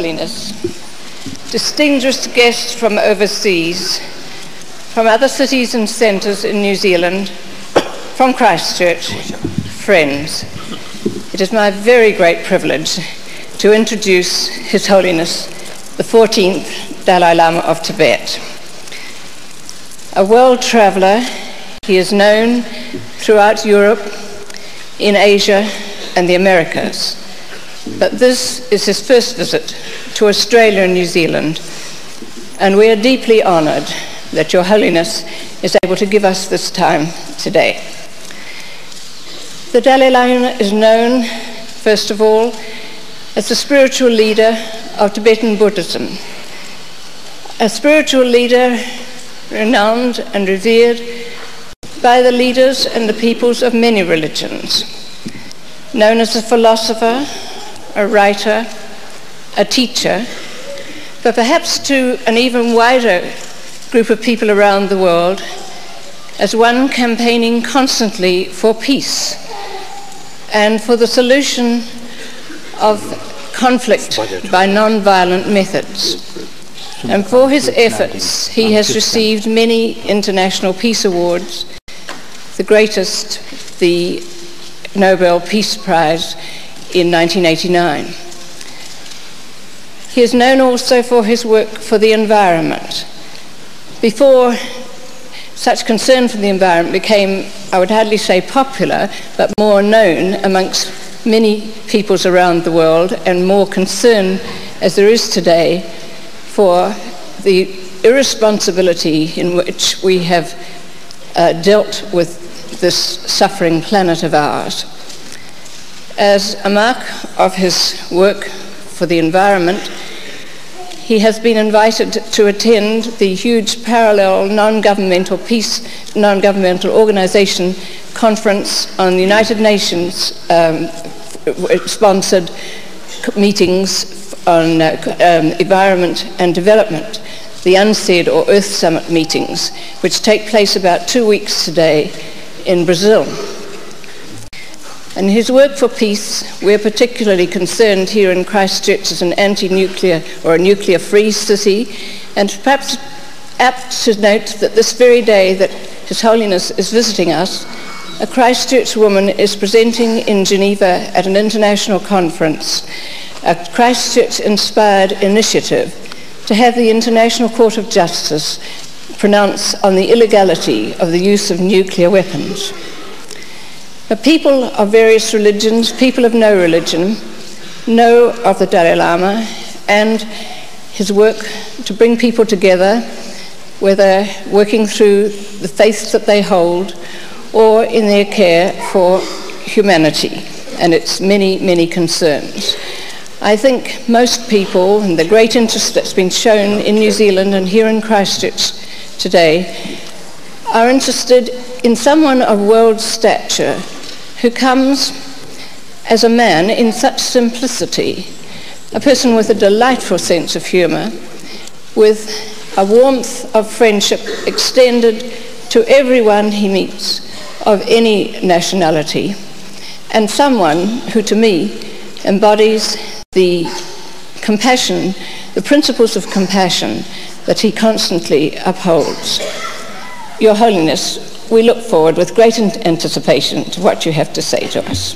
Holiness, distinguished guests from overseas, from other cities and centres in New Zealand, from Christchurch, friends, it is my very great privilege to introduce His Holiness, the 14th Dalai Lama of Tibet. A world traveller, he is known throughout Europe, in Asia and the Americas. But this is his first visit to Australia and New Zealand, and we are deeply honoured that Your Holiness is able to give us this time today. The Dalai Lama is known, first of all, as the spiritual leader of Tibetan Buddhism, a spiritual leader renowned and revered by the leaders and the peoples of many religions, known as a philosopher, a writer, a teacher, but perhaps to an even wider group of people around the world as one campaigning constantly for peace and for the solution of conflict by non-violent methods. And for his efforts, he has received many international peace awards, the greatest, the Nobel Peace Prize in 1989. He is known also for his work for the environment. Before such concern for the environment became, I would hardly say popular, but more known amongst many peoples around the world, and more concern as there is today for the irresponsibility in which we have dealt with this suffering planet of ours. As a mark of his work for the environment, he has been invited to attend the huge parallel non-governmental organization conference on the United Nations sponsored meetings on environment and development, the UNCED or Earth Summit meetings, which take place about 2 weeks today in Brazil. In his work for peace, we're particularly concerned here in Christchurch as an anti-nuclear or a nuclear-free city, and perhaps apt to note that this very day that His Holiness is visiting us, a Christchurch woman is presenting in Geneva at an international conference a Christchurch-inspired initiative to have the International Court of Justice pronounce on the illegality of the use of nuclear weapons. The people of various religions, people of no religion, know of the Dalai Lama and his work to bring people together, whether working through the faiths that they hold or in their care for humanity and its many, many concerns. I think most people, and the great interest that's been shown in New Zealand and here in Christchurch today, are interested in someone of world stature who comes as a man in such simplicity, a person with a delightful sense of humour, with a warmth of friendship extended to everyone he meets of any nationality, and someone who to me embodies the compassion, the principles of compassion that he constantly upholds. Your Holiness, we look forward with great anticipation to what you have to say to us.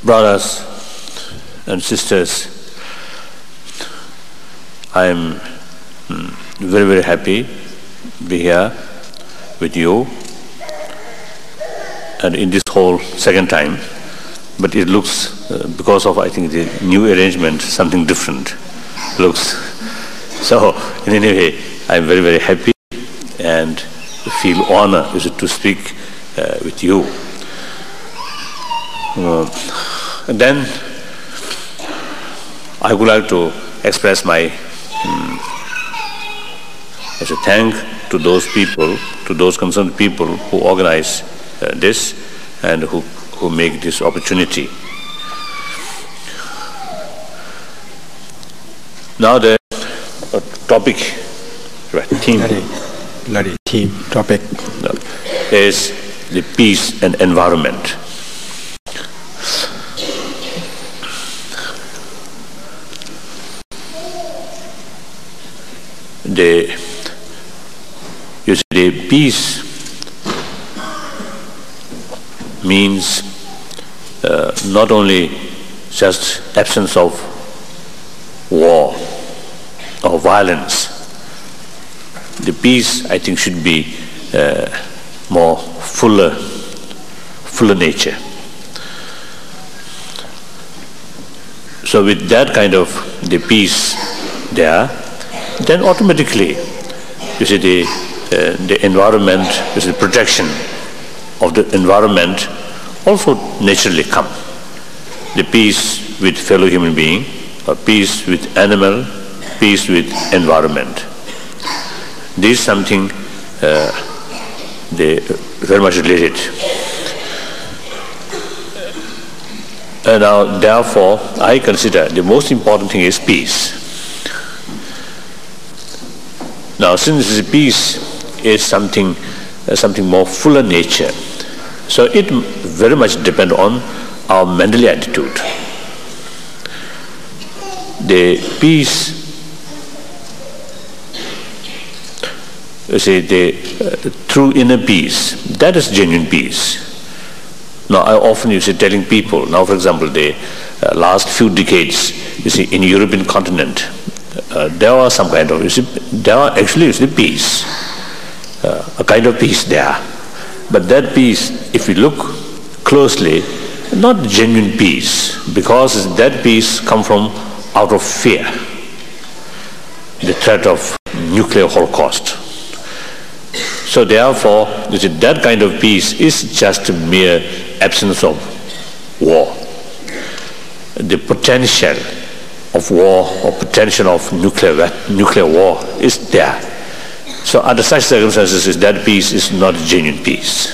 Brothers and sisters, I am very, very happy to be here with you and in this hall second time, but it looks, because of I think the new arrangement, something different looks. So in any way, I am very, very happy and feel honored to speak with you. And then I would like to express my as a thank to those people, to those concerned people who organize this and who make this opportunity. Now the topic, right, theme. Theme, topic. Is the peace and environment. You see, the peace means not only just absence of war or violence. The peace, I think, should be more fuller nature. So with that kind of the peace there, then automatically, you see, the environment, you see, the protection of the environment also naturally come. The peace with fellow human being, or peace with animal, peace with environment. This is something they very much related. And now, therefore, I consider the most important thing is peace. Now, since peace is something more fuller nature, so it very much depends on our mental attitude. The peace, you see, the true inner peace, that is genuine peace. Now, I often telling people, now for example, the last few decades, you see, in European continent, there was some kind of, there are actually peace, a kind of peace there. But that peace, if you look closely, not genuine peace, because that peace comes from out of fear, the threat of nuclear holocaust. So therefore, you see, that kind of peace is just a mere absence of war. The potential of war or potential of nuclear war is there. So under such circumstances, that peace is not genuine peace.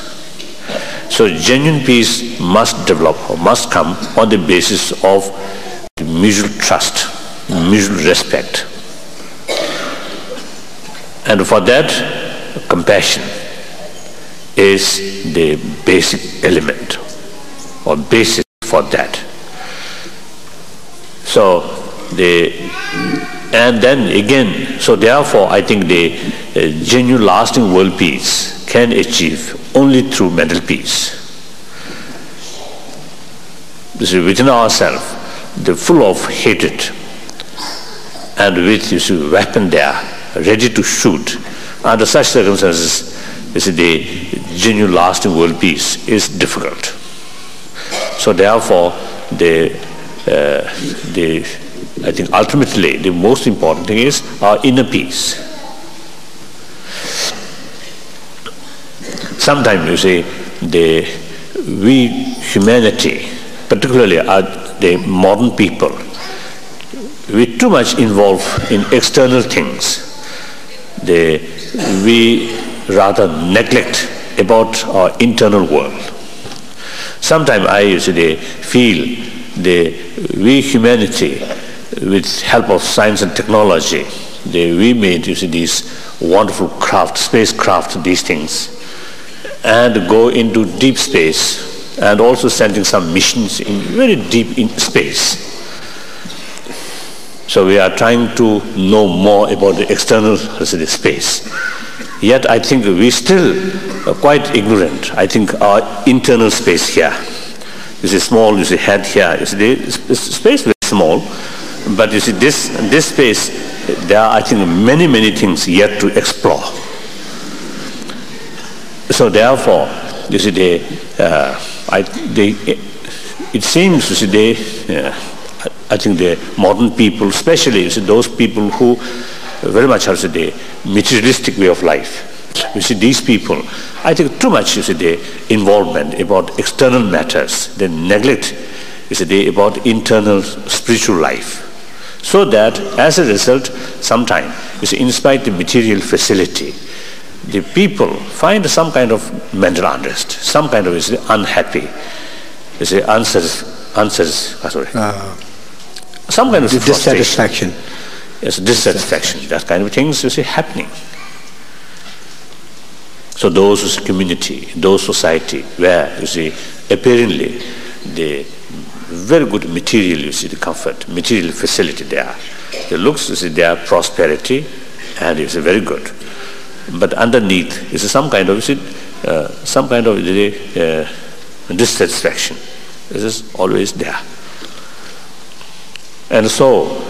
So genuine peace must develop or must come on the basis of the mutual trust, mutual respect. And for that, compassion is the basic element or basis for that. So and then again, so therefore I think the genuine lasting world peace can achieve only through mental peace. This is within ourselves, the full of hatred and with weapon there, ready to shoot. Under such circumstances, the genuine lasting world peace is difficult. So therefore, I think ultimately the most important thing is our inner peace. Sometimes we humanity, particularly the modern people, we too much involved in external things. We rather neglect about our internal world. Sometimes I feel we humanity, with help of science and technology, we made these wonderful craft, spacecraft, these things, and go into deep space, and also sending some missions in very deep in space. So we are trying to know more about the external space. Yet I think we still are quite ignorant. I think our internal space here is small. Head here. The space very small, but this space, there are, I think, many things yet to explore. So therefore, it seems I think the modern people, especially those people who very much have the materialistic way of life. These people, I think too much the involvement about external matters. They neglect about internal spiritual life. So that as a result, sometimes, you see, in spite of the material facility, the people find some kind of mental unrest, some kind of unhappy, some kind of dissatisfaction. Yes, dissatisfaction. That kind of things you see happening. So those community, those society where you see apparently the very good material, you see the comfort, material facility there. The looks, you see, their prosperity, and you see very good. But underneath is some kind of dissatisfaction. This is always there. And so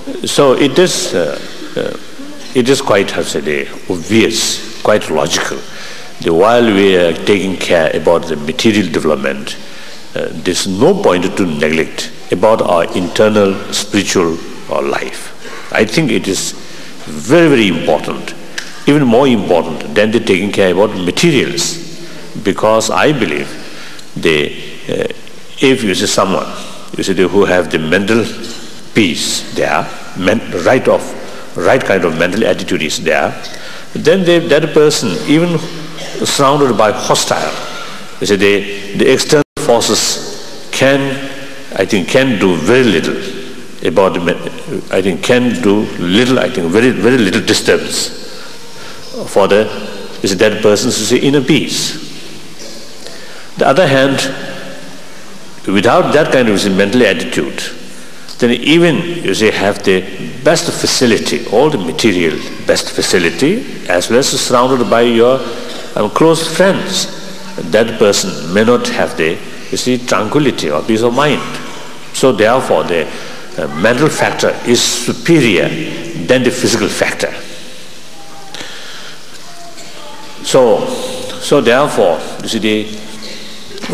it is quite, how to say, obvious, quite logical. While we are taking care about the material development, there's no point to neglect about our internal spiritual life. I think it is very, very important, even more important than the taking care about materials, because I believe if you see someone, you see who have the mental peace there, right kind of mental attitude is there, then that person, even surrounded by hostile, you see the external forces can do very little about very little disturbance for that person's inner peace. The other hand, without that kind of mental attitude, then even you see have the best facility, all the material best facility, as well as surrounded by your close friends, that person may not have the tranquility or peace of mind. So therefore the mental factor is superior than the physical factor. So therefore, you see,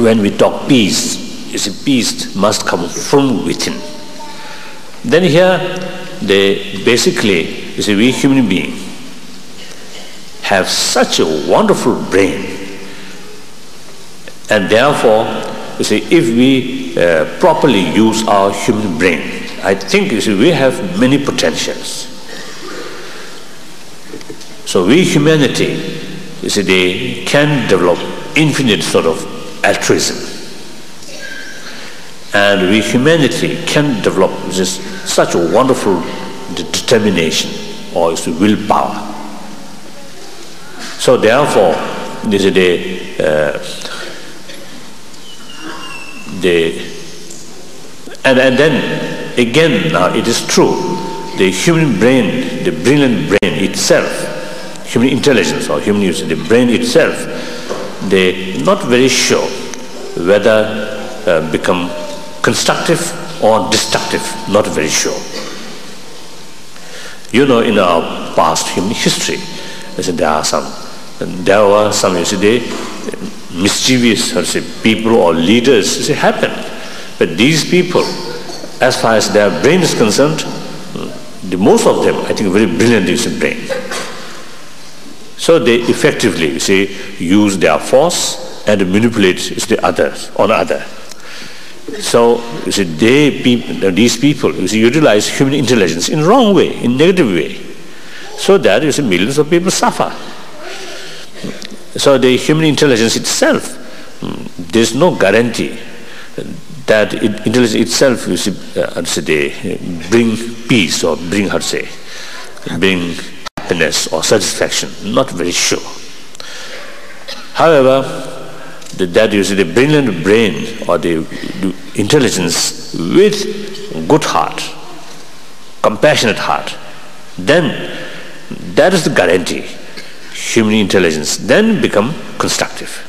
when we talk peace, you see, peace must come from within. Then here, basically, you see, we human beings have such a wonderful brain, and therefore, you see, if we properly use our human brain, I think, you see, we have many potentials. So we humanity, you see, they can develop infinite sort of altruism. And we humanity can develop such a wonderful determination or willpower. So therefore, this is and then again, now it is true, the human brain, the brilliant brain itself, human intelligence or human use, the brain itself, they're not very sure whether become constructive or destructive, not very sure. You know, in our past human history, there were some, you see, mischievous, people or leaders, happened. But these people, as far as their brain is concerned, the most of them, I think, very brilliant is in brain. So they effectively, you see, use their force and manipulate the others on other. So you see, these people, you see, utilize human intelligence in wrong way, in negative way, so that you see millions of people suffer. So the human intelligence itself, there is no guarantee that intelligence itself, you see, bring peace or bring happiness or satisfaction. Not very sure. However, that you see the brilliant brain or the intelligence with good heart, compassionate heart, then that is the guarantee. Human intelligence then become constructive.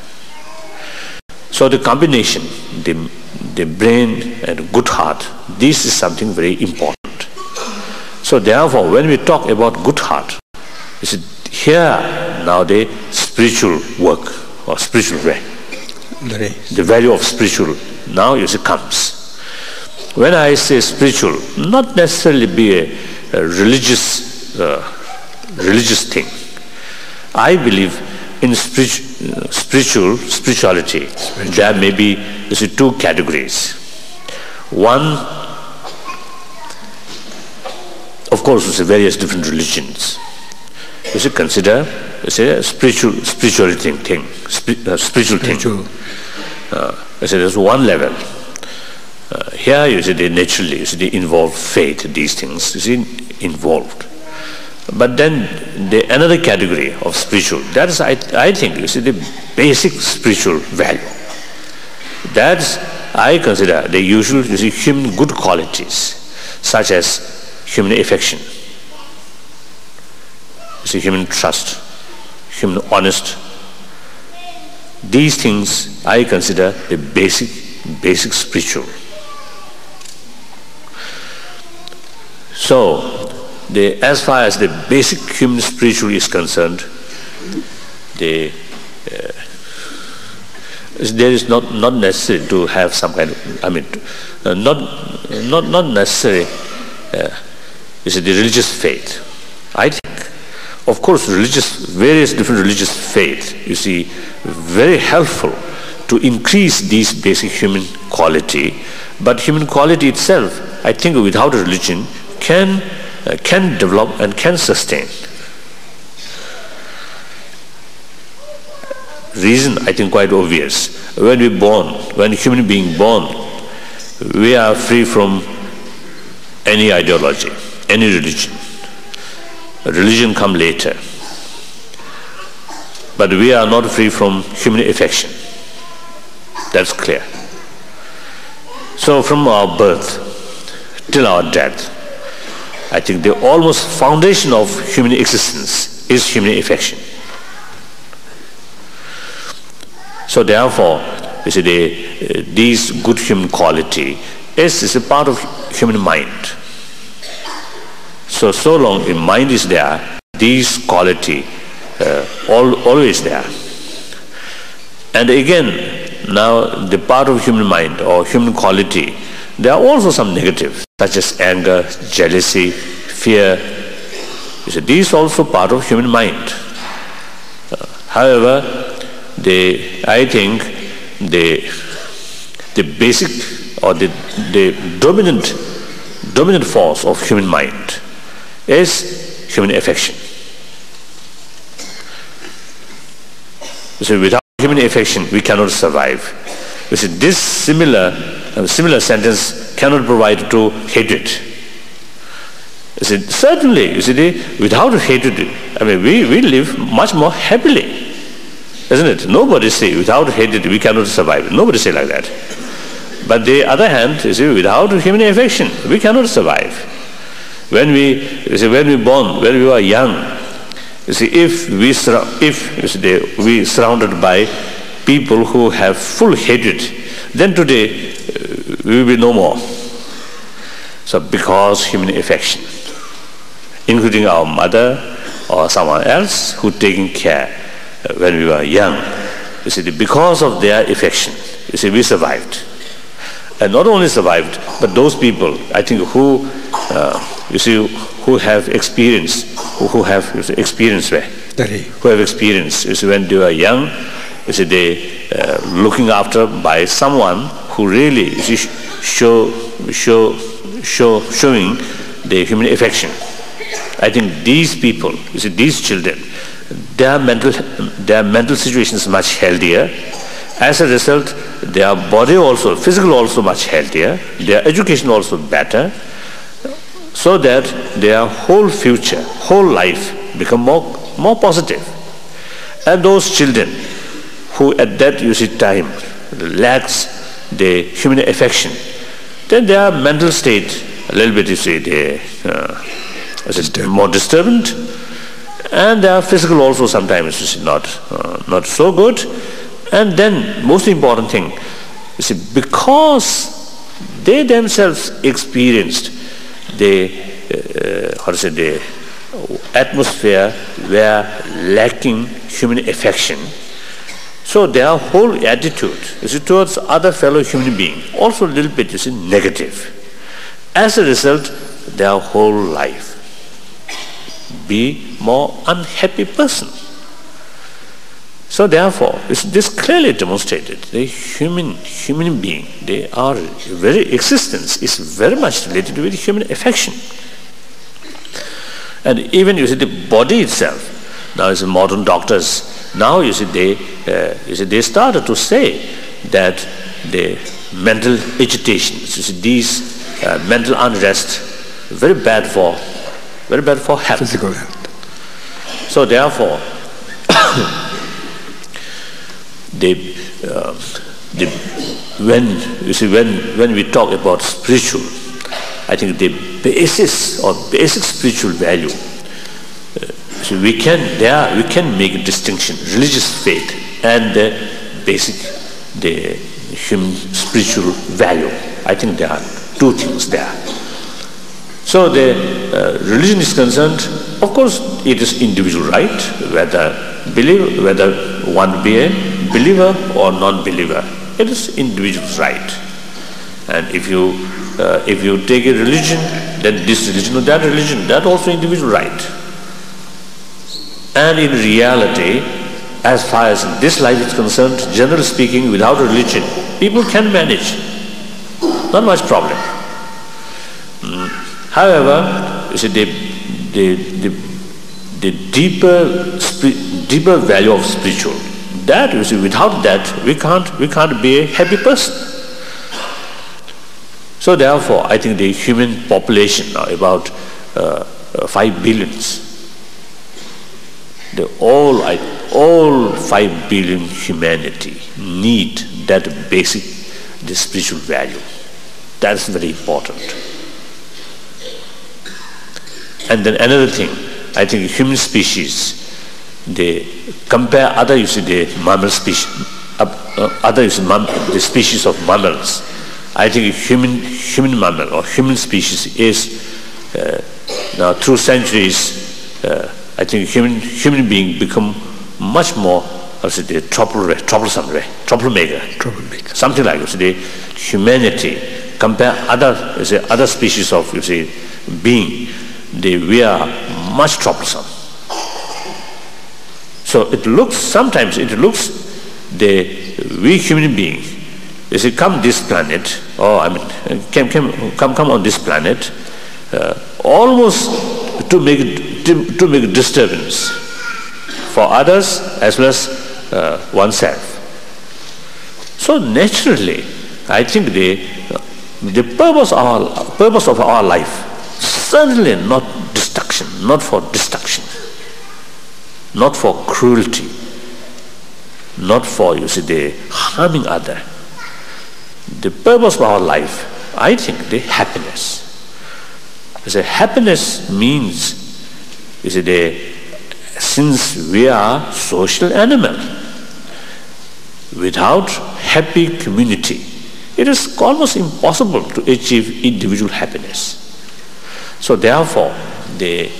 So the combination, the brain and good heart, this is something very important. So therefore, when we talk about good heart, is here now the spiritual work or spiritual way. The value of spiritual now you see comes. When I say spiritual, not necessarily be a religious thing. I believe in spirituality. There may be, you see, two categories. One course, it's various different religions. You should consider it's a spiritual thing. I said there's one level. Here you see they naturally they involve faith, these things you see involved. But then another category of spiritual, that is I think you see the basic spiritual value. That's I consider the usual you see human good qualities, such as human affection, you see human trust, human honest. These things I consider the basic spiritual. So, as far as the basic human spiritual is concerned, there is not necessary to have some kind of, not necessary, is it the religious faith. I think, of course, various different religious faith, you see, very helpful to increase these basic human quality. But human quality itself, I think, without a religion, can develop and can sustain. Reason, I think, quite obvious. When human being born, we are free from any ideology, any religion. Religion come later. But we are not free from human affection. That's clear. So from our birth till our death, I think the almost foundation of human existence is human affection. So therefore, you see, these good human quality is a part of human mind. So long the mind is there, these quality always there. And again, now the part of human mind or human quality, there are also some negatives, such as anger, jealousy, fear. You see, these are also part of human mind. However, I think the basic or the dominant force of human mind is human affection. You see, without human affection, we cannot survive. You see, this similar sentence cannot provide to hatred. You see, certainly, you see, without hatred, we live much more happily. Isn't it? Nobody say without hatred we cannot survive. Nobody say like that. But the other hand, you see, without human affection we cannot survive. When we were young, you see, if we surrounded by people who have full hatred, then today we will be no more. So because human affection, including our mother or someone else who taking care when we were young, you see, because of their affection, you see, we survived. And not only survived, but those people, I think, who have experience, you see, when they were young, you see, they looking after by someone who really, you see, showing the human affection. I think these people, you see, these children, their mental situation is much healthier. As a result, their body also, physical also much healthier, their education also better, so that their whole future, whole life become more positive. And those children who at that, you see, time lacks the human affection, then their mental state a little bit, you see, more disturbed, and their physical also sometimes is not so good. And then most important thing, you see, because they themselves experienced the atmosphere where lacking human affection, so their whole attitude, you see, towards other fellow human being also a little bit, you see, negative. As a result, their whole life be more unhappy person. So therefore, this clearly demonstrated the human being, very existence is very much related with human affection. And even you see the body itself. Now, as modern doctors, now you see they started to say that the mental agitations, you see these mental unrest, very bad for health. Physical health. So therefore, when we talk about spiritual, I think the basis or basic spiritual value, so we can make a distinction, religious faith and the human spiritual value. I think there are two things there. So the religion is concerned, of course, it is individual right, whether one be a believer or non-believer. It is individual's right. And if you take a religion, then this religion or that religion, that also individual right. And in reality, as far as this life is concerned, generally speaking, without religion, people can manage. Not much problem. However, you see, the deeper value of spiritual, that you see, without that we can't be a happy person. So therefore, I think the human population now about 5 billions. All 5 billion humanity need that basic, the spiritual value. That's very important. And then another thing, I think human species, they compare other, you see, the mammal species, the species of mammals. I think human mammal or human species is now through centuries. I think human being become much more, troublemaker. Something like this. The humanity compare other species of being. We are much troublesome. So sometimes it looks we human beings, come this planet, or come on this planet, almost to make disturbance for others as well as oneself. So naturally, I think the purpose of our life, certainly not destruction, not for destruction, not for cruelty, not for the harming other. The purpose of our life, I think, the happiness. Happiness means, since we are social animal, without happy community, it is almost impossible to achieve individual happiness. So therefore, I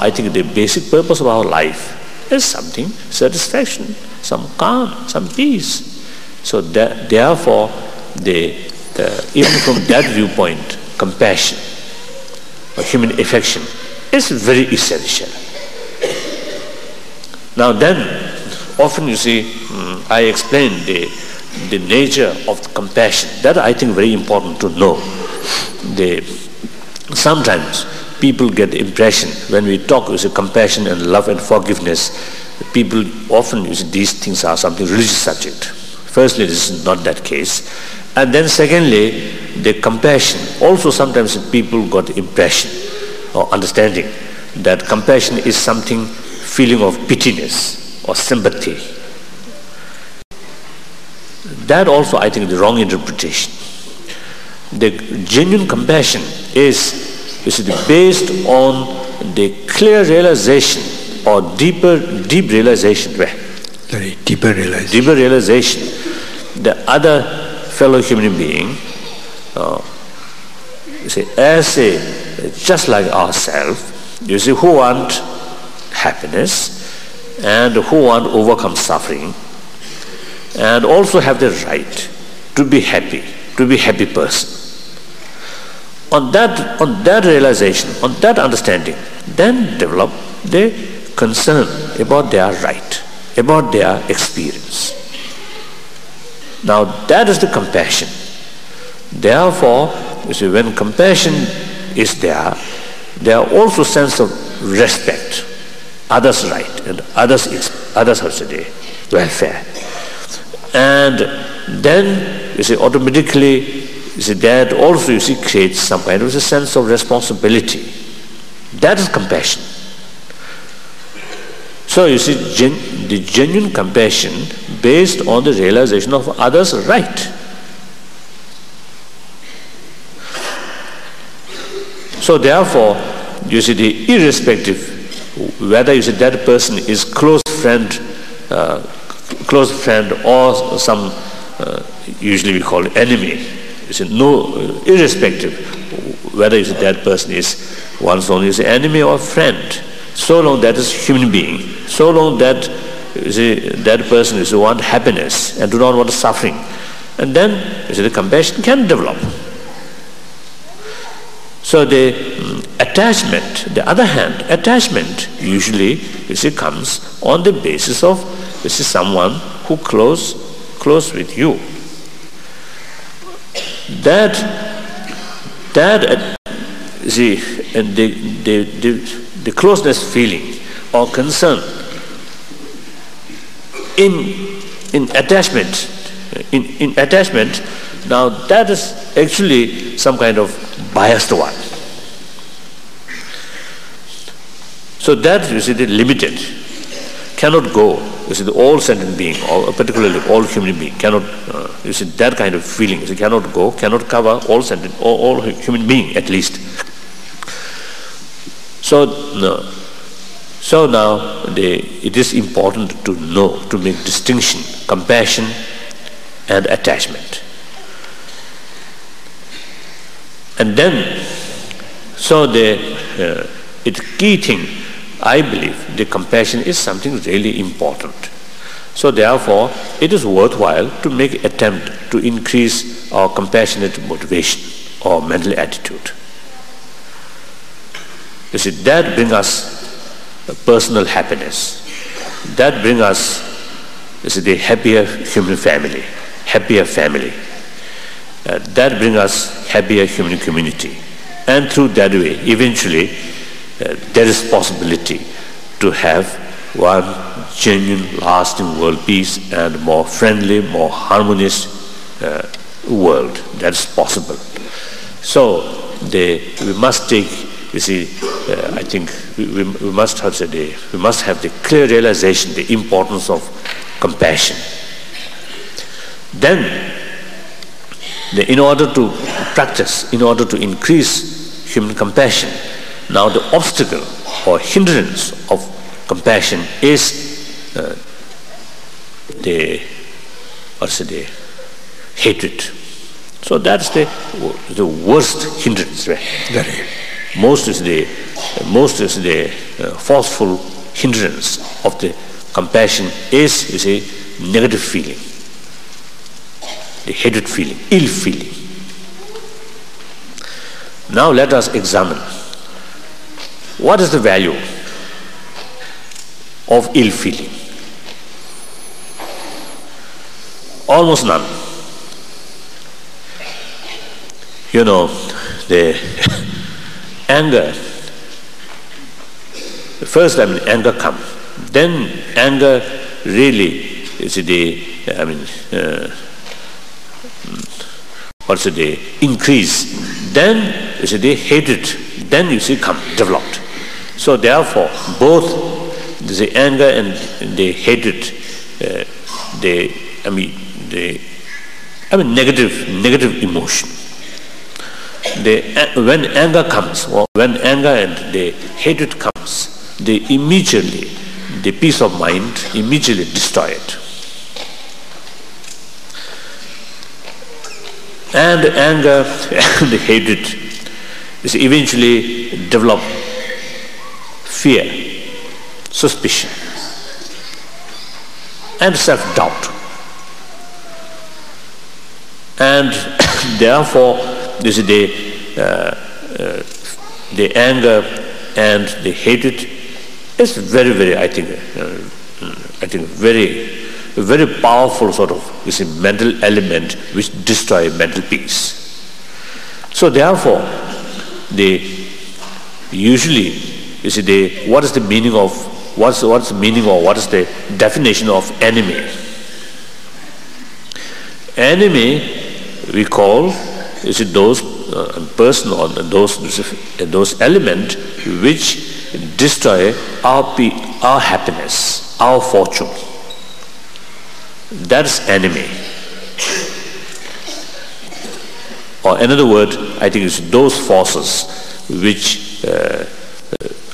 think the basic purpose of our life is something, satisfaction, some calm, some peace. So therefore, even from that viewpoint, compassion or human affection is very essential. Now then, often I explain the nature of the compassion. That I think very important to know. Sometimes people get the impression when we talk compassion and love and forgiveness, people often these things are something religious subject. Firstly, this is not that case. And then secondly, the compassion. Also sometimes people got the impression or understanding that compassion is something feeling of pityness or sympathy. That also I think the wrong interpretation. The genuine compassion is based on the clear realization or deep realization. Very deeper realization. Deeper realization. The other fellow human being, just like ourselves, who want happiness and who want to overcome suffering, and also have the right to be happy person. On that realization, on that understanding, then develop the concern about their right, about their experience. Now that is the compassion. Therefore, when compassion is there, there are also sense of respect, others' right and others' welfare. And then, you see, automatically, you see, that also, you see, creates some kind of a sense of responsibility. That is compassion. So, you see, the genuine compassion based on the realization of others' right. So, therefore, you see, the irrespective whether you see that person is close friend or some usually we call enemy. You see, irrespective whether you see that person is one's own is enemy or friend, so long that is human being, so long that you see that person is want happiness and do not want suffering, and then you see the compassion can develop. So the attachment, the other hand, attachment usually you see comes on the basis of you see someone who close with you. That you see, and the closeness feeling or concern in attachment, in attachment, now that is actually some kind of biased one. So that, you see, the limited, cannot go. You see, the all sentient being, or particularly all human being, cannot, you see, that kind of feeling, you see, cannot go, cannot cover all sentient, all human being at least. So now it is important to know, to make distinction, compassion and attachment. And then, so the key thing, I believe, the compassion is something really important. So therefore, it is worthwhile to make attempt to increase our compassionate motivation or mental attitude. You see, that brings us personal happiness. That brings us, you see, the happier human family, happier family. That brings us happier human community. And through that way, eventually, there is possibility to have one genuine, lasting world peace and more friendly, more harmonious world. That is possible. So we must take, you see, I think we must have the clear realization, the importance of compassion. Then, in order to practice, in order to increase human compassion, now the obstacle or hindrance of compassion is the hatred. So that's the worst hindrance. Right? Most is the forceful hindrance of the compassion is, you see, negative feeling, the hatred feeling, ill feeling. Now let us examine what is the value of ill feeling. Almost none. You know, the anger, first anger comes, then anger really is the increase, then you see the hatred, then you see come developed. So therefore, both the anger and the hatred, negative emotion. When anger comes, or when anger and the hatred comes, the peace of mind immediately destroy it. And the anger and the hatred is eventually develop fear, suspicion, and self-doubt. And therefore, this is the anger and the hatred is very, very, I think very powerful sort of mental element which destroys mental peace. So therefore, usually, you see, what is the meaning of, what's the meaning or what is the definition of enemy? Enemy, we call, you see, those person or those elements which destroy our happiness, our fortune. That's enemy. Or another word, I think, is those forces which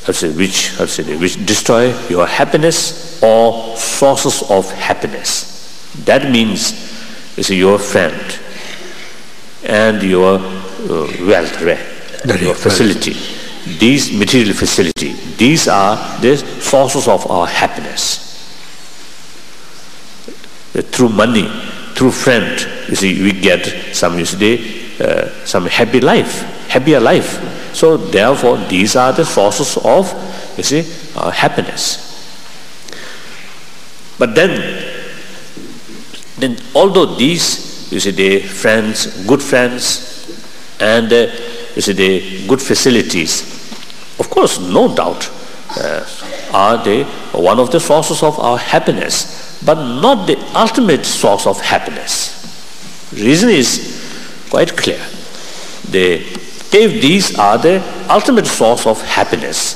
which destroy your happiness or sources of happiness. That means, you see, your friend and your wealth, your facility, these material facility, these are the sources of our happiness. Through money, through friend, you see, we get some, you see, some happier life. So therefore, these are the sources of, you see, happiness. But then although these, you see, the friends, good friends, and you see, the good facilities, of course, no doubt, are they one of the sources of our happiness, but not the ultimate source of happiness. Reason is quite clear. If these are the ultimate source of happiness,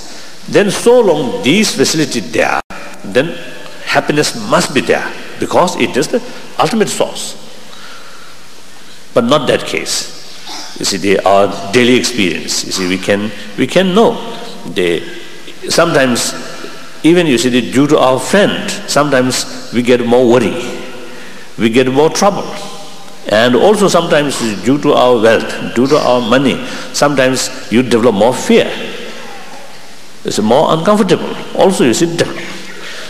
then so long these facilities there, then happiness must be there, because it is the ultimate source. But not that case. You see, our daily experience, you see, we can know. Sometimes, even, you see, due to our friend, sometimes we get more worry, we get more trouble. And also sometimes due to our wealth, due to our money, sometimes you develop more fear. It's more uncomfortable. Also, you see, develop.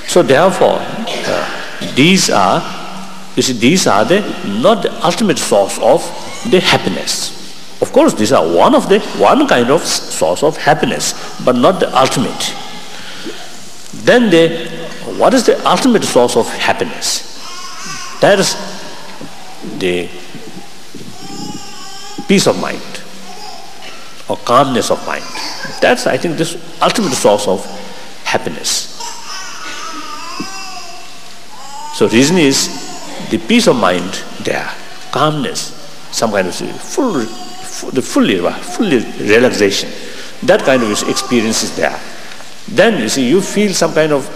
So therefore, these are the not the ultimate source of the happiness. Of course, these are one kind of source of happiness, but not the ultimate. Then what is the ultimate source of happiness? That is the peace of mind or calmness of mind. That's, I think, this ultimate source of happiness. So reason is the peace of mind there, calmness, some kind of fully relaxation. That kind of experience is there. Then, you see, you feel some kind of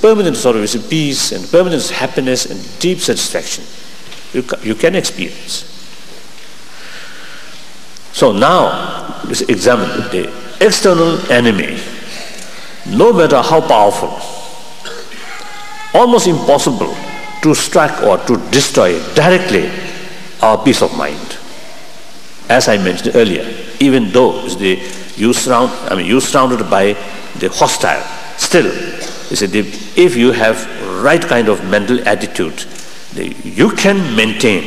permanent sort of peace and permanent happiness and deep satisfaction. You can experience. So now, let's examine the external enemy. No matter how powerful, almost impossible to strike or to destroy directly our peace of mind. As I mentioned earlier, even though you're surrounded by the hostile, still, if you have right kind of mental attitude, you can maintain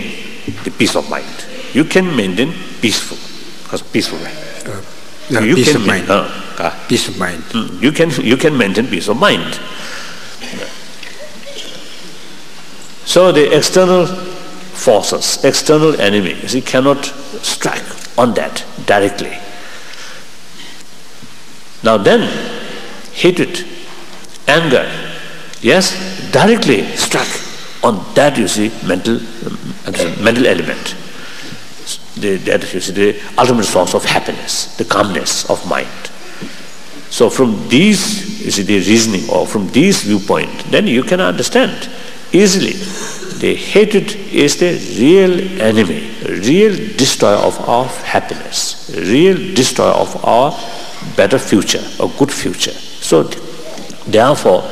the peace of mind. You can maintain peaceful way. Peace of mind. Peace of mind. You can maintain peace of mind. So the external forces, external enemies, you cannot strike on that directly. Now then, hatred, anger, yes, directly strike on that, you see, mental element. That, you see, the ultimate source of happiness, the calmness of mind. So from these, you see, the reasoning, or from these viewpoint, then you can understand easily the hatred is the real enemy, real destroyer of our happiness, real destroyer of our better future, a good future. So therefore,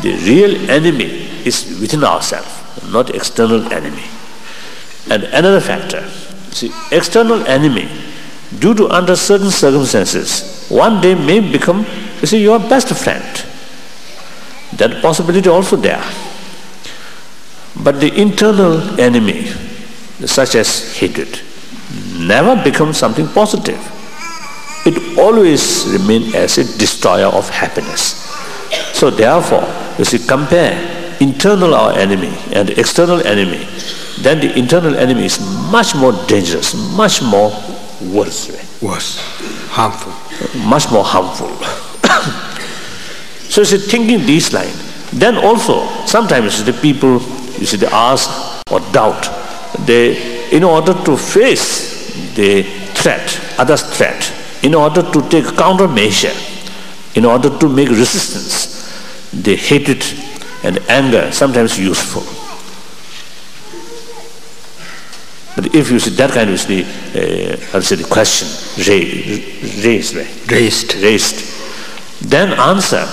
the real enemy is within ourselves, not external enemy. And another factor, see, external enemy, due to under certain circumstances, one day may become, you see, your best friend. That possibility also there. But the internal enemy, such as hatred, never becomes something positive. It always remains as a destroyer of happiness. So therefore, you see, compare internal our enemy and external enemy, then the internal enemy is much more dangerous, much more worse. Worse, harmful. much more harmful. So thinking these lines. Then also, sometimes the people, they ask or doubt. They, in order to face the threat, others' threat, in order to take countermeasure, in order to make resistance, the hatred and anger sometimes useful. But if you see that kind of the question raised, then answer.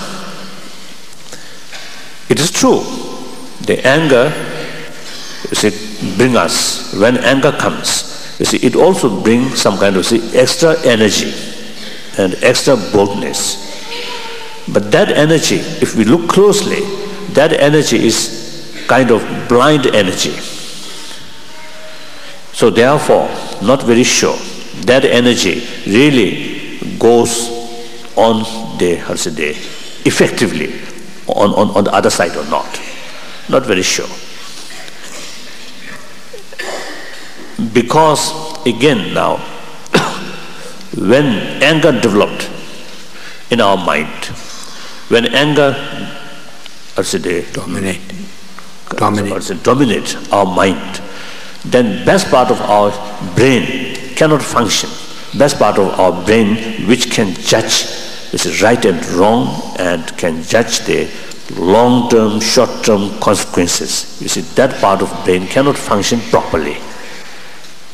It is true. The anger, bring us. When anger comes, it also brings some kind of extra energy and extra boldness. But that energy, if we look closely, that energy is kind of blind energy. So therefore, not very sure that energy really goes on effectively on the other side or not. Not very sure. Because again now, when anger developed in our mind, when anger dominate our mind, then best part of our brain cannot function. Best part of our brain which can judge right and wrong and can judge the long-term, short-term consequences. You see, that part of brain cannot function properly.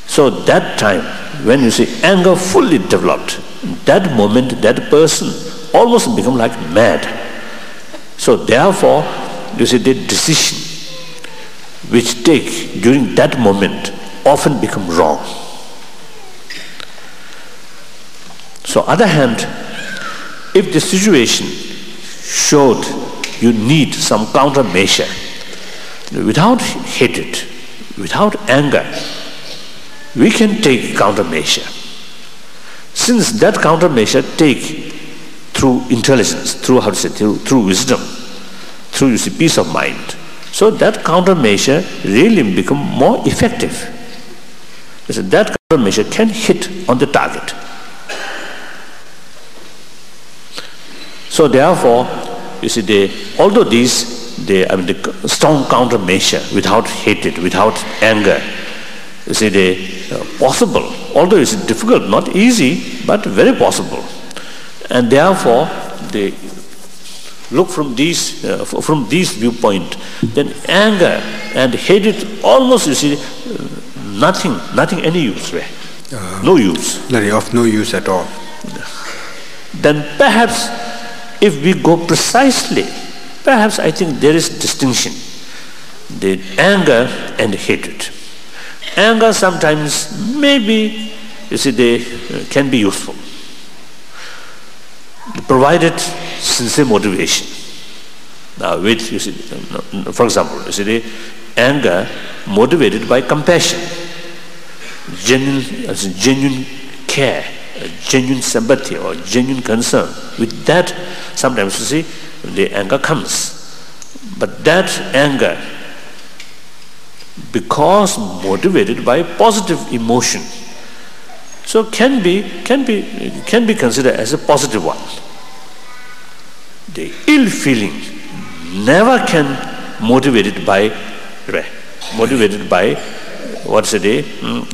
So that time, when you see anger fully developed, that moment, that person almost become like mad. So therefore, you see, the decision which take during that moment often become wrong. So other hand, if the situation showed you need some countermeasure, without hatred, without anger, we can take countermeasure. Since that countermeasure take through intelligence, through wisdom, through peace of mind, so that countermeasure really become more effective. So that countermeasure can hit on the target. So therefore, you see, although the strong countermeasure without hatred, without anger, you see, possible. Although it's difficult, not easy, but very possible. And therefore, they look from this viewpoint, then anger and hatred almost, you see, nothing any use. No use. Of no use at all. Then perhaps, if we go precisely, perhaps I think there is distinction. The anger and hatred. Anger sometimes maybe, you see, they can be useful, provided sincere motivation. Now, with, you see, for example, you see, the anger motivated by compassion, genuine care, genuine sympathy or genuine concern. With that, sometimes you see, the anger comes. But that anger, because motivated by positive emotion, so can be considered as a positive one. The ill feeling never can motivated by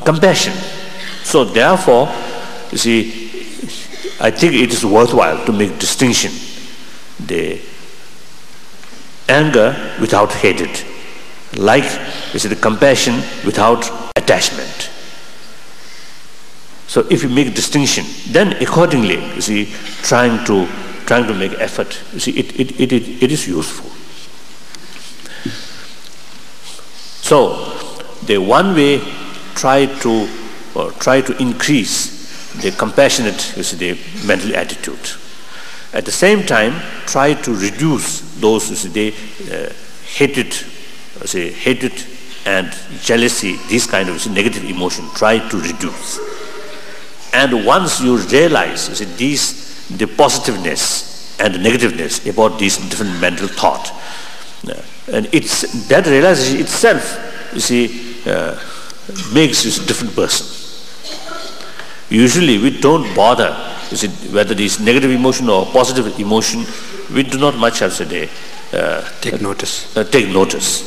compassion. So therefore, you see, I think it is worthwhile to make distinction. The anger without hatred, like you see, the compassion without attachment. So if you make distinction, then accordingly, you see, trying to make effort, you see, it is useful. So the one way, try to increase the compassionate, you see, the mental attitude. At the same time, try to reduce those, you see, the hatred and jealousy, these kind of negative emotion, try to reduce. And once you realize, you see, the positiveness and the negativeness about these different mental thought, and it's that realization itself, you see, makes you a different person. Usually we don't bother whether it is negative emotion or positive emotion, we do not much have today take notice. Take notice.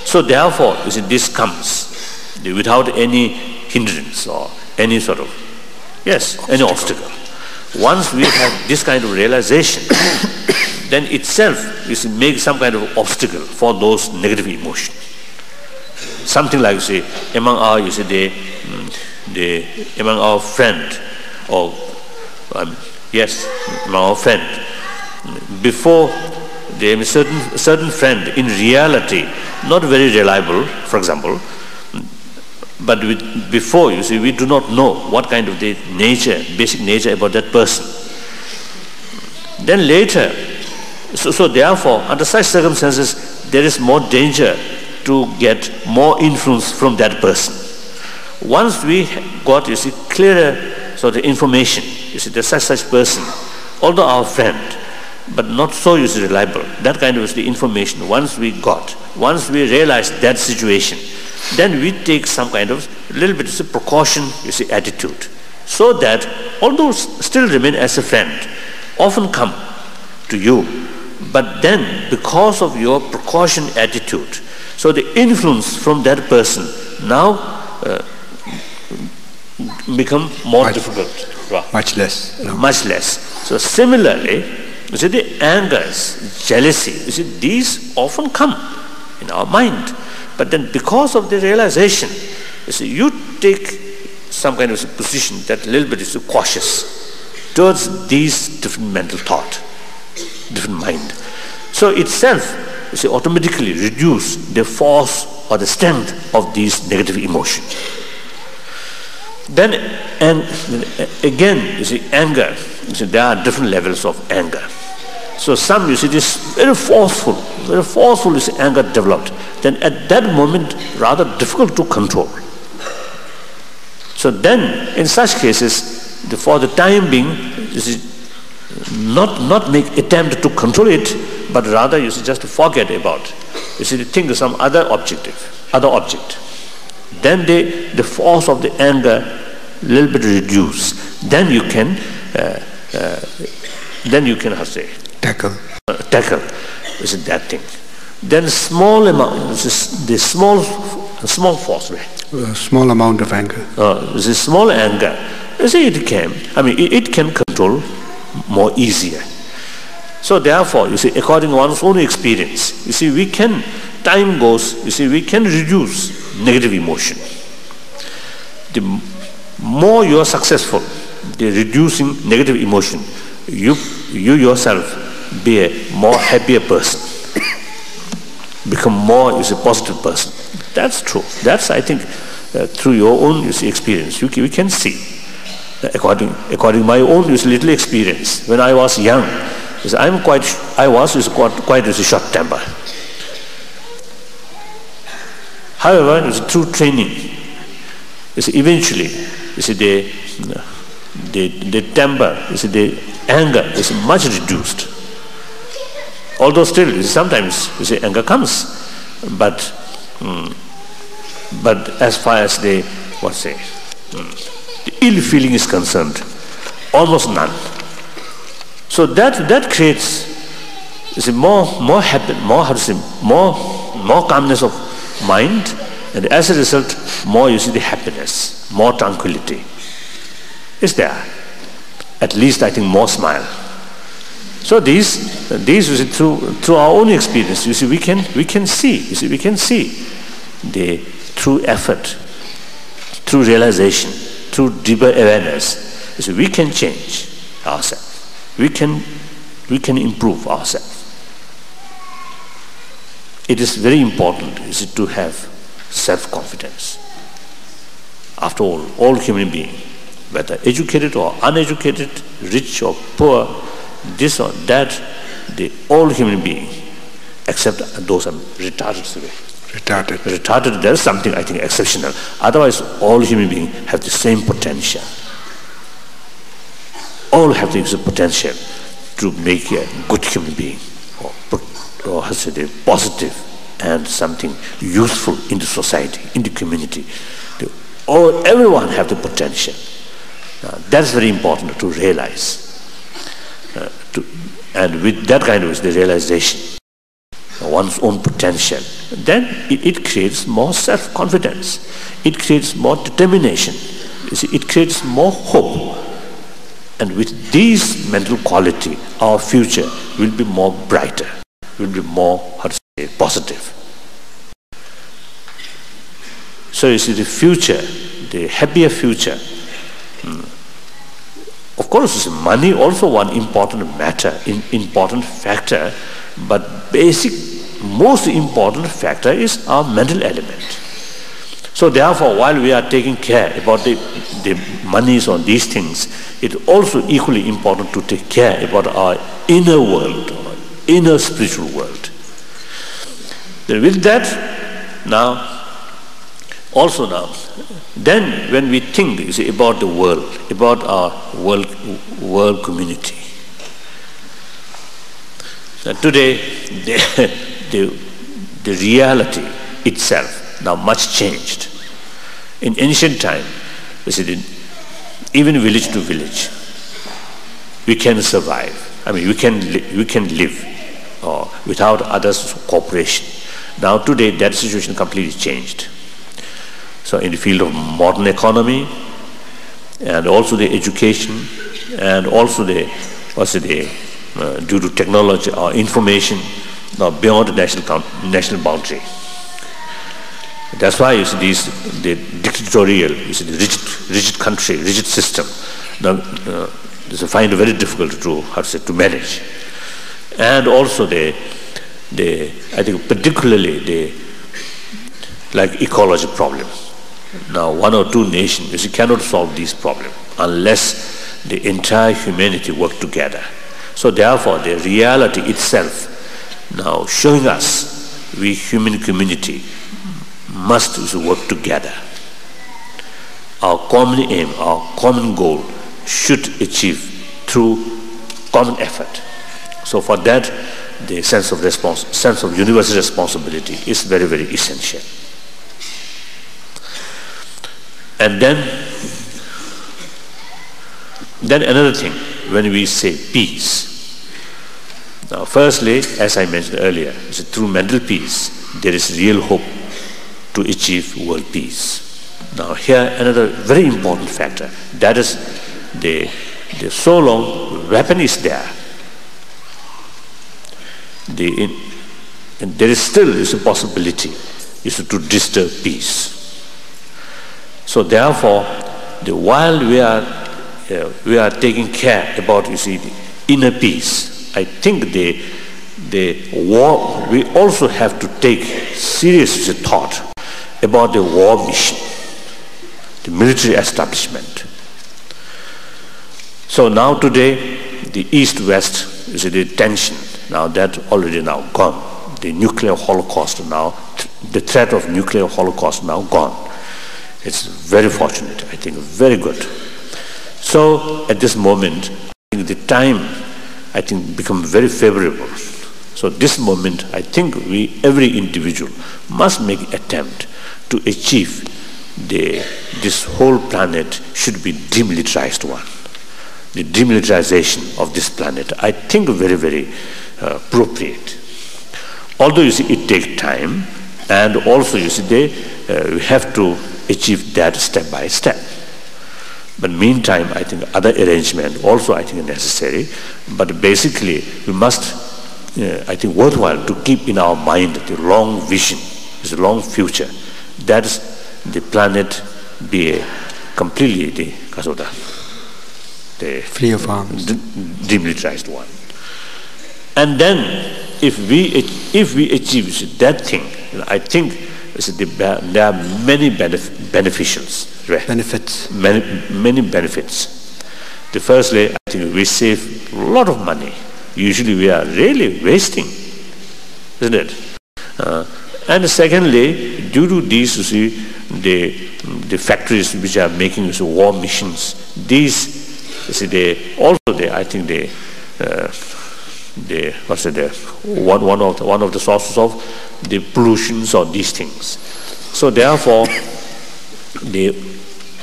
So therefore, this comes without any hindrance or any sort of, any obstacle. Once we have this kind of realization, then itself makes some kind of obstacle for those negative emotions. Something like, among our, among our friend, or among our friend, before there is a certain friend, in reality, not very reliable, for example, but before, we do not know what kind of the nature, basic nature about that person. Then later, so therefore, under such circumstances, there is more danger to get more influence from that person. Once we got, clearer sort of information, there's such person, although our friend, but not so reliable, that kind of the information, once we realized that situation, then we take some kind of little bit of precaution, attitude, so that although still remain as a friend, often come to you, but then because of your precaution attitude, so the influence from that person now become more difficult. Much less. No. Much less. So similarly, the angers, jealousy, these often come in our mind. But then because of the realization, you take some kind of position that a little bit is cautious towards these different mental thought, different mind. So itself, automatically reduce the force or the strength of these negative emotions. Then, and again, anger, there are different levels of anger. So some, it is very forceful anger developed. Then at that moment, rather difficult to control. So then, in such cases, for the time being, not make attempt to control it, but rather just forget about. Think of some other object. Then the force of the anger a little bit reduce. Then you can how to say, tackle that thing. Then small amount, the small force, right? Small amount of anger. The small anger, it can control more easier. So therefore, according to one's own experience, time goes, we can reduce negative emotion. The more you are successful, the reducing negative emotion, you yourself be a more happier person, become more a positive person. That's true. That's, I think, through your own experience, we can see. According to my own little experience, when I was young, I was quite short temper. However, through training, eventually, the temper, the anger is much reduced. Although still, sometimes anger comes, but as far as the ill feeling is concerned, almost none. So that creates more happy, more calmness of mind, and as a result, more the happiness, more tranquility is there. At least I think more smile. So these through our own experience, we can see the through effort, through realization, through deeper awareness, we can change ourselves. We can improve ourselves. It is very important to have self-confidence. After all human beings, whether educated or uneducated, rich or poor, this or that, all human beings, except those are retarded. Retarded, there is something I think exceptional. Otherwise, all human beings have the same potential. All have the potential to make a good human being, or positive and something useful in the society, in the community. Everyone have the potential. That's very important to realize. And with that kind of the realization of one's own potential, then it creates more self-confidence. It creates more determination. You see, it creates more hope. And with these mental quality, our future will be more brighter, will be more, positive. So you see, the future, the happier future, of course, money also one important matter, important factor, but most important factor is our mental element. So therefore, while we are taking care about the monies on these things, it's also equally important to take care about our inner world, inner spiritual world. Then with that, then when we think, you see, about the world, about our world community, today the reality itself now much changed. In ancient time, you see, even village to village, we can survive. I mean, we can live without others' cooperation. Now today, that situation completely changed. So in the field of modern economy, and also the education, and also due to technology or information, now beyond the national boundary. That's why you see the dictatorial, you see the rigid country, rigid system. Now, this I find very difficult to manage, and also I think particularly like ecology problem. Now, one or two nations, you see, cannot solve these problems unless the entire humanity work together. So therefore, the reality itself now showing us we human community must work together. Our common aim, our common goal should achieve through common effort. So for that, the sense of universal responsibility is very, very essential. And then another thing, when we say peace. Now, firstly, as I mentioned earlier, through mental peace, there is real hope to achieve world peace. Now, here another very important factor, that is the so long weapon is there, and there is still a possibility to disturb peace. So therefore, while we are taking care about, you see, the inner peace, I think the war, we also have to take serious thought about the war mission, the military establishment. So now today, the East-West, you see, the tension, now that already now gone. The nuclear holocaust now, the threat of nuclear holocaust now gone. It's very fortunate, I think, very good. So at this moment, I think the time, I think, become very favorable. So this moment, I think every individual must make an attempt to achieve this whole planet should be demilitarized one. The demilitarization of this planet, I think, very, very appropriate. Although, you see, it takes time, and also, you see, we have to achieve that step by step. But meantime, I think other arrangement also, I think, are necessary. But basically, we must, I think, worthwhile to keep in our mind the long vision, this long future. That is the planet be a completely the free of arms, demilitarized one. And then, if we achieve that thing, I think there are many beneficials. Right? Benefits. Many benefits. Firstly, I think we save a lot of money. Usually we are really wasting, isn't it? And secondly, due to these, you see, the factories which are making war missions, these, you see, I think one of the sources of the pollutions or these things. So therefore,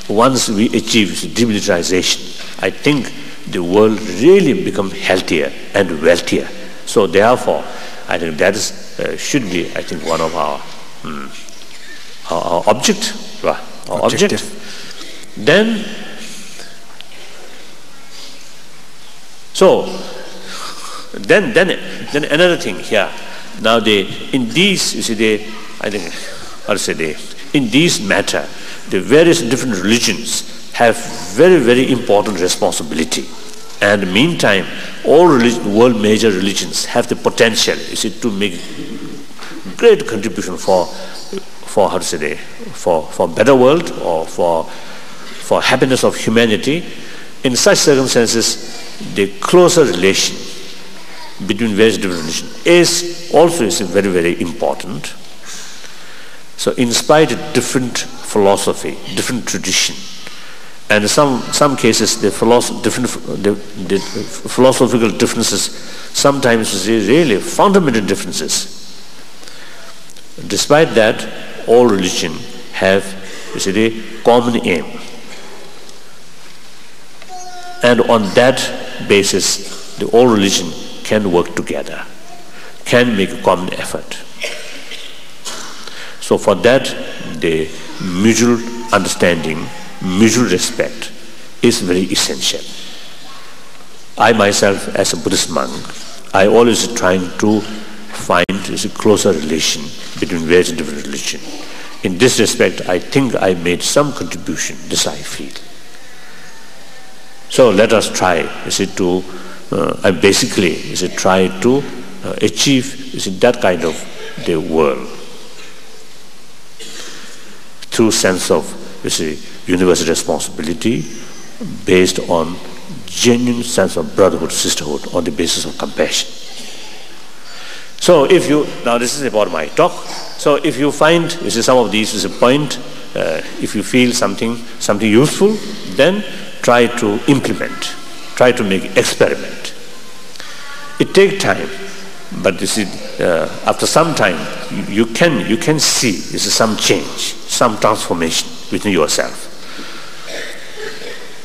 once we achieve demilitarization, I think the world really become healthier and wealthier. So therefore, I think that is, should be, I think, one of our object. Our objective. Then, then another thing here. Now in these, you see, in these matter, the various different religions have very, very important responsibility. And meantime, all world major religions have the potential, you see, to make great contribution for better world or for happiness of humanity. In such circumstances, the closer relation between various different religions is also very, very important. So in spite of different philosophy, different tradition, and in some cases the philosophical differences sometimes really fundamental differences. Despite that, all religion have, you see, the common aim. And on that basis, the all religion can work together, can make a common effort. So for that, the mutual understanding, mutual respect is very essential. I myself, as a Buddhist monk, I always trying to find a closer relation between various different religions. In this respect, I think I made some contribution, this I feel. So let us try, to basically try to achieve that kind of the world through sense of universal responsibility based on genuine sense of brotherhood, sisterhood on the basis of compassion. So if you, now this is about my talk, so if you find some of these is a point, if you feel something useful, then try to implement, try to make experiment. It takes time, but after some time you can see some change, some transformation within yourself.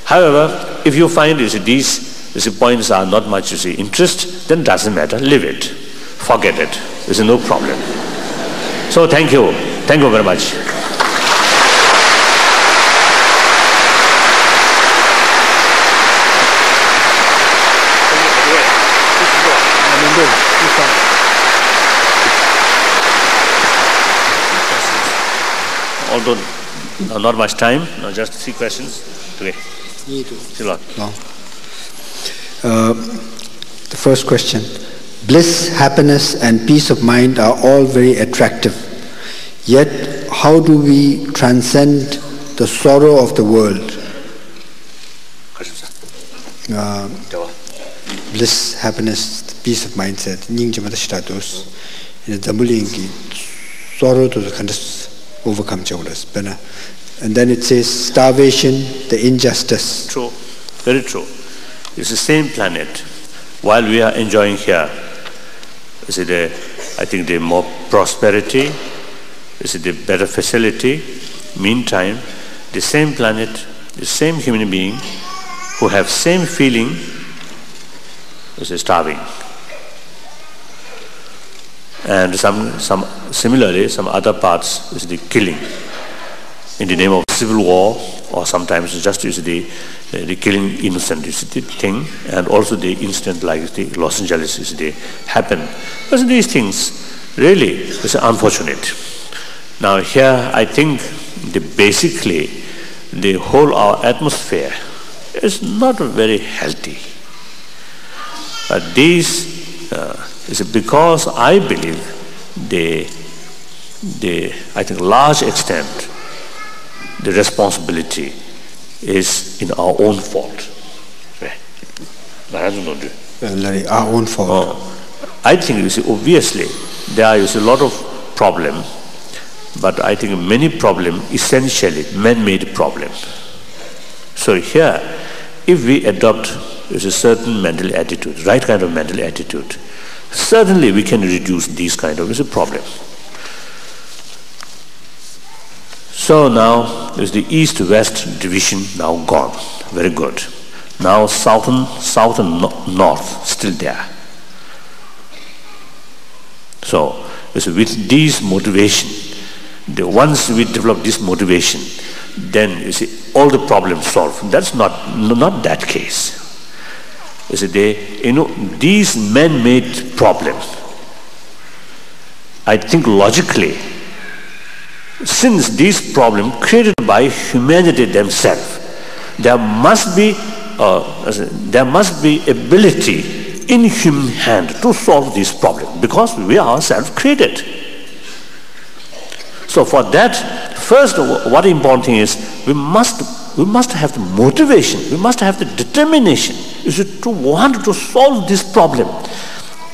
However, if you find these points are not much interest, then doesn't matter, leave it, forget it. There's no problem. So thank you very much. Although not much time, just 3 questions today. No. The first question. Bliss, happiness and peace of mind are all very attractive. Yet, how do we transcend the sorrow of the world? Bliss, happiness, peace of mind said, sorrow to the overcome. And then it says starvation, the injustice. True, very true. It's the same planet. While we are enjoying here, I think the more prosperity, the better facility. Meantime, the same planet, the same human being who have same feeling is starving. And similarly, some other parts is the killing in the name of civil war, or sometimes just the killing innocent thing, and also the incident like the Los Angeles happen. Because these things really is unfortunate. Now here, I think basically the whole our atmosphere is not very healthy. But these is because I believe I think large extent the responsibility is in our own fault. Our own fault. I think obviously there is a lot of problem, but I think many problem essentially man-made problem. So here, if we adopt a certain mental attitude, right kind of mental attitude, certainly we can reduce these kind of problem. So now is the east-west division now gone. Very good. Now south and north still there. So with this motivation, once we develop this motivation, then you see all the problems solved. That's not that case. You see, these man-made problems, I think logically, since this problem created by humanity themselves, there must be ability in human hand to solve this problem, because we are ourselves created. So for that, first what important thing is we must have the motivation, we must have the determination to want to solve this problem,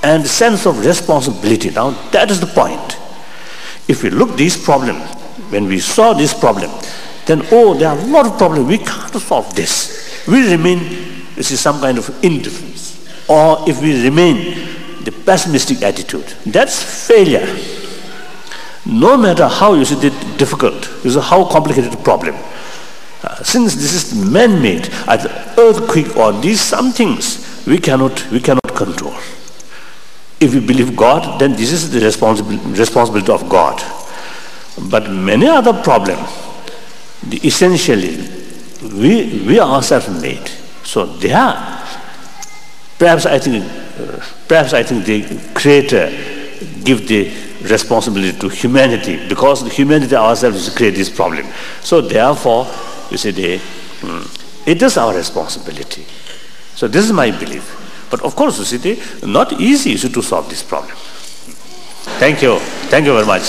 and the sense of responsibility. Now that is the point. If we look this problem, when we saw this problem, then there are a lot of problems, we can't solve this. We remain, some kind of indifference. Or if we remain the pessimistic attitude, that's failure. No matter how difficult, how complicated the problem. Since this is man-made, either earthquake or these some things we cannot control. If we believe God, then this is the responsibility of God. But many other problems, essentially, we ourselves made. So they are. Perhaps I think the Creator give the responsibility to humanity, because the humanity ourselves create this problem. So therefore, it is our responsibility. So this is my belief. But of course, not easy to solve this problem. Thank you. Thank you very much.